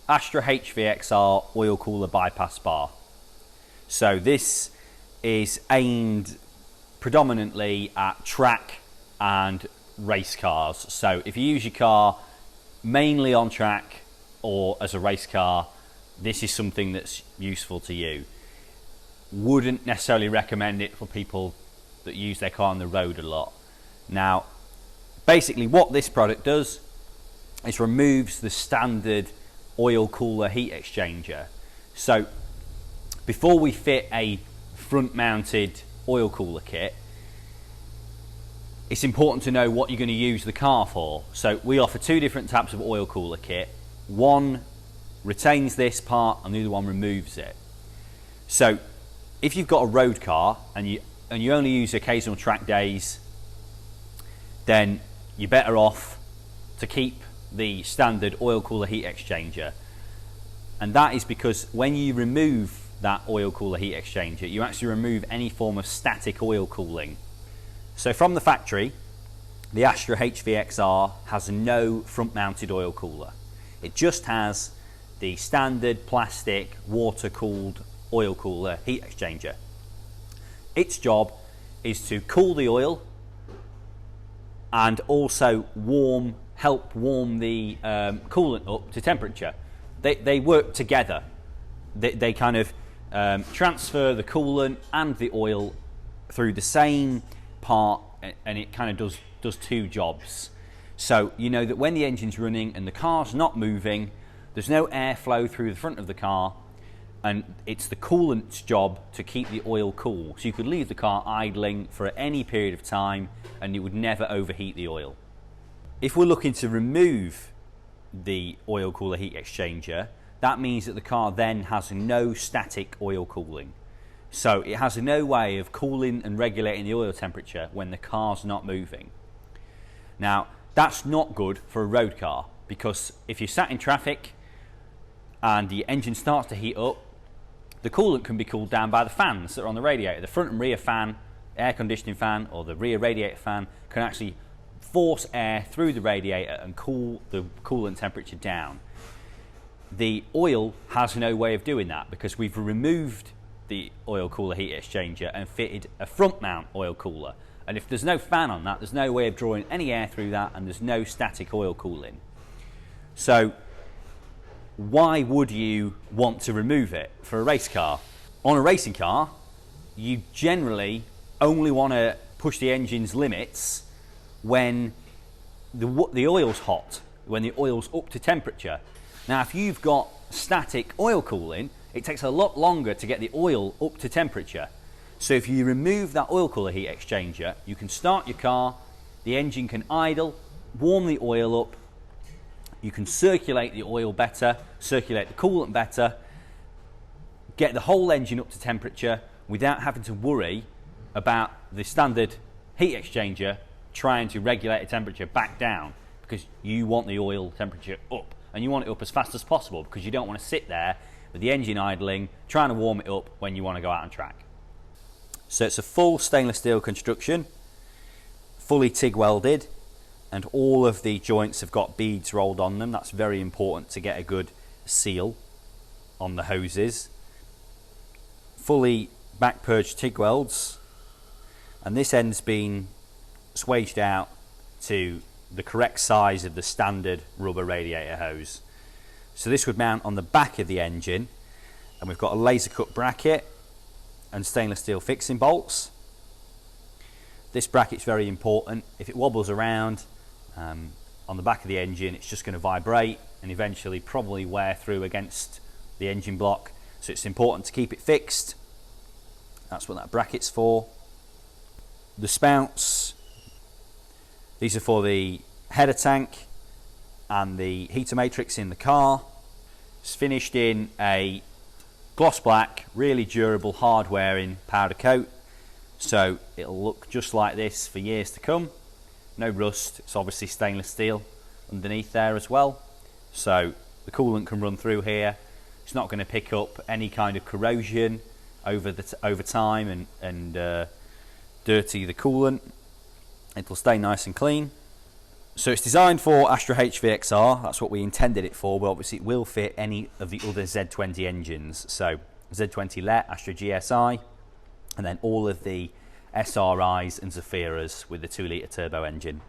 Astra H VXR oil cooler bypass bar. So this is aimed predominantly at track and race cars. So if you use your car mainly on track or as a race car, this is something that's useful to you. Wouldn't necessarily recommend it for people that use their car on the road a lot. Now, basically what this product does is removes the standard oil cooler heat exchanger. So before we fit a front mounted oil cooler kit, it's important to know what you're going to use the car for. So we offer two different types of oil cooler kit. One retains this part and the other one removes it. So if you've got a road car and you only use occasional track days, then you're better off to keep the standard oil cooler heat exchanger. And that is because when you remove that oil cooler heat exchanger, you actually remove any form of static oil cooling. So from the factory, the Astra H VXR has no front mounted oil cooler. It just has the standard plastic water cooled oil cooler heat exchanger. Its job is to cool the oil and also help warm the coolant up to temperature. They work together. They kind of transfer the coolant and the oil through the same part, and it kind of does two jobs. So you know that when the engine's running and the car's not moving, there's no airflow through the front of the car, and it's the coolant's job to keep the oil cool. So you could leave the car idling for any period of time and it would never overheat the oil. If we're looking to remove the oil cooler heat exchanger, that means that the car then has no static oil cooling. So it has no way of cooling and regulating the oil temperature when the car's not moving. Now, that's not good for a road car, because if you're sat in traffic and the engine starts to heat up, the coolant can be cooled down by the fans that are on the radiator. The front and rear fan, air conditioning fan, or the rear radiator fan can actually force air through the radiator and cool the coolant temperature down. The oil has no way of doing that because we've removed the oil cooler heat exchanger and fitted a front mount oil cooler. And if there's no fan on that, there's no way of drawing any air through that, and there's no static oil cooling. So why would you want to remove it for a race car? On a racing car, you generally only want to push the engine's limits when the oil's hot, when the oil's up to temperature. Now, if you've got static oil cooling, it takes a lot longer to get the oil up to temperature. So if you remove that oil cooler heat exchanger, you can start your car, the engine can idle, warm the oil up, you can circulate the oil better, circulate the coolant better, get the whole engine up to temperature without having to worry about the standard heat exchanger trying to regulate the temperature back down, because you want the oil temperature up, and you want it up as fast as possible because you don't want to sit there with the engine idling trying to warm it up when you want to go out on track. So it's a full stainless steel construction, fully TIG welded, and all of the joints have got beads rolled on them. That's very important to get a good seal on the hoses. Fully back purged TIG welds, and this end's been swaged out to the correct size of the standard rubber radiator hose. So this would mount on the back of the engine, and we've got a laser cut bracket and stainless steel fixing bolts. This bracket's very important. If it wobbles around on the back of the engine, it's just going to vibrate and eventually probably wear through against the engine block. So it's important to keep it fixed. That's what that bracket's for. The spouts, these are for the header tank and the heater matrix in the car. It's finished in a gloss black, really durable, hard wearing powder coat. So it'll look just like this for years to come. No rust. It's obviously stainless steel underneath there as well. So the coolant can run through here. It's not going to pick up any kind of corrosion over time and dirty the coolant. It'll stay nice and clean. So it's designed for Astra H VXR, that's what we intended it for, but obviously it will fit any of the other Z20 engines. So Z20 LET, Astra GSI, and then all of the SRIs and Zephyras with the 2 litre turbo engine.